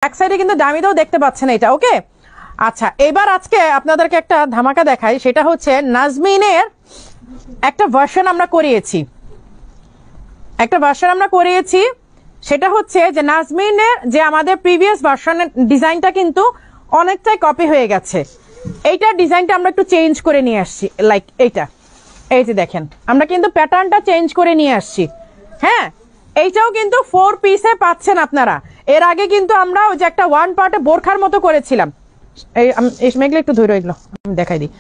এক সাইডে কিন্তু দামিটাও দেখতে পাচ্ছেন এটা। ওকে, আচ্ছা এবার আজকে আপনাদেরকে একটা ধামাকা দেখাই, সেটা হচ্ছে নাজমিনের একটা ভার্সন আমরা করিয়েছি, সেটা হচ্ছে যে নাজমিনের যে আমাদের প্রিভিয়াস ভার্সনের ডিজাইনটা কিন্তু অনেকটাই কপি হয়ে গেছে। এইটার ডিজাইনটা আমরা একটু চেঞ্জ করে নিয়ে আসছি, লাইক এইটা, এই যে দেখেন আমরা কিন্তু প্যাটার্নটা চেঞ্জ করে নিয়ে আসছি। হ্যাঁ, এইটাও কিন্তু 4 পিসে পাচ্ছেন আপনারা। এর আগে কিন্তু আমরা ওই যে একটা ওয়ান পার্টে বোরখার মতো করেছিলাম, এই মেঘলে একটু ধরে এগুলো আমি দেখাই দিই।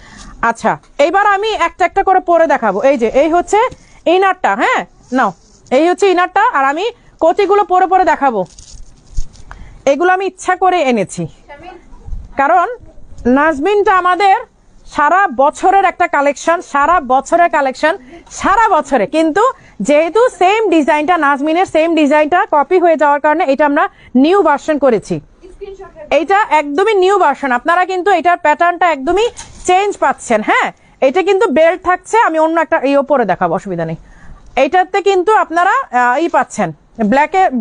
আচ্ছা এইবার আমি একটা একটা করে পরে দেখাবো। এই যে এই হচ্ছে ইনারটা, হ্যাঁ নাও, এই হচ্ছে ইনারটা, আর আমি কোটিগুলো পরে পরে দেখাবো। এগুলো আমি ইচ্ছা করে এনেছি, কারণ নাজমিনটা আমাদের সারা বছরের একটা কালেকশন, সারা বছরে কিন্তু যেহেতু সেম ডিজাইনটা, নাজমিনের সেম ডিজাইনটা কপি হয়ে যাওয়ার কারণে এটা আমরা নিউ ভার্সন করেছি। এইটা একদমই নিউ ভার্সন, আপনারা কিন্তু এটার প্যাটার্নটা একদমই চেঞ্জ পাচ্ছেন। হ্যাঁ, এটা কিন্তু বেল্ট থাকছে, আমি অন্য একটা এই ওপরে দেখাবো, অসুবিধা নেই। এইটাতে কিন্তু আপনারা পাচ্ছেন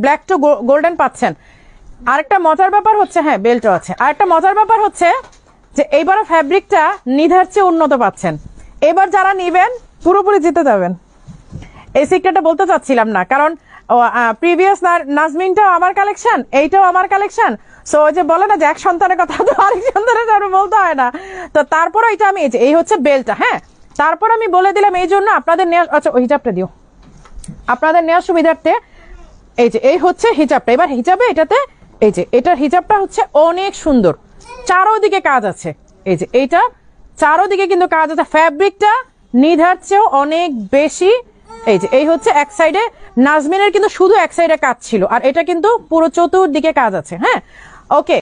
ব্ল্যাক টু গোল্ডেন পাচ্ছেন। আরেকটা মজার ব্যাপার হচ্ছে, হ্যাঁ বেল্টও আছে, আরেকটা মজার ব্যাপার হচ্ছে যে এইবার ফ্যাব্রিকটা নিধার চেয়ে উন্নত পাচ্ছেন। এবার যারা নিবেন পুরোপুরি জিতে যাবেন। এই সিক্রেটটা বলতে চাচ্ছিলাম না, কারণ প্রিভিয়াস নাজমিনটাও আমার কালেকশন, এইটাও আমার কালেকশন। সো ওই যে বলে না যে এক সন্তানের কথা তো আরেক সন্তানের কারণে বলতে হয় না। তো তারপর এটা আমি এই হচ্ছে বেল্টটা। হ্যাঁ, তারপর আমি বলে দিলাম এই জন্য আপনাদের নেওয়া, আচ্ছা ওই হিজাবটা দিও, আপনাদের নেওয়ার সুবিধার্থে। এই যে এই হচ্ছে হিজাবটা। এবার হিজাবে এটাতে এই যে এটার হিজাবটা হচ্ছে অনেক সুন্দর, চারোদিকে কাজ আছে। এই যে এইটা চারোদিকে কিন্তু কাজ আছে, ফ্যাব্রিকটা নিধার চেয়েও অনেক বেশি। এই যে এই হচ্ছে এক সাইডে, নাজমিনের কিন্তু শুধু এক সাইডে কাজ ছিল, আর এটা কিন্তু পুরো চতুর্দিকে কাজ আছে। হ্যাঁ, ওকে।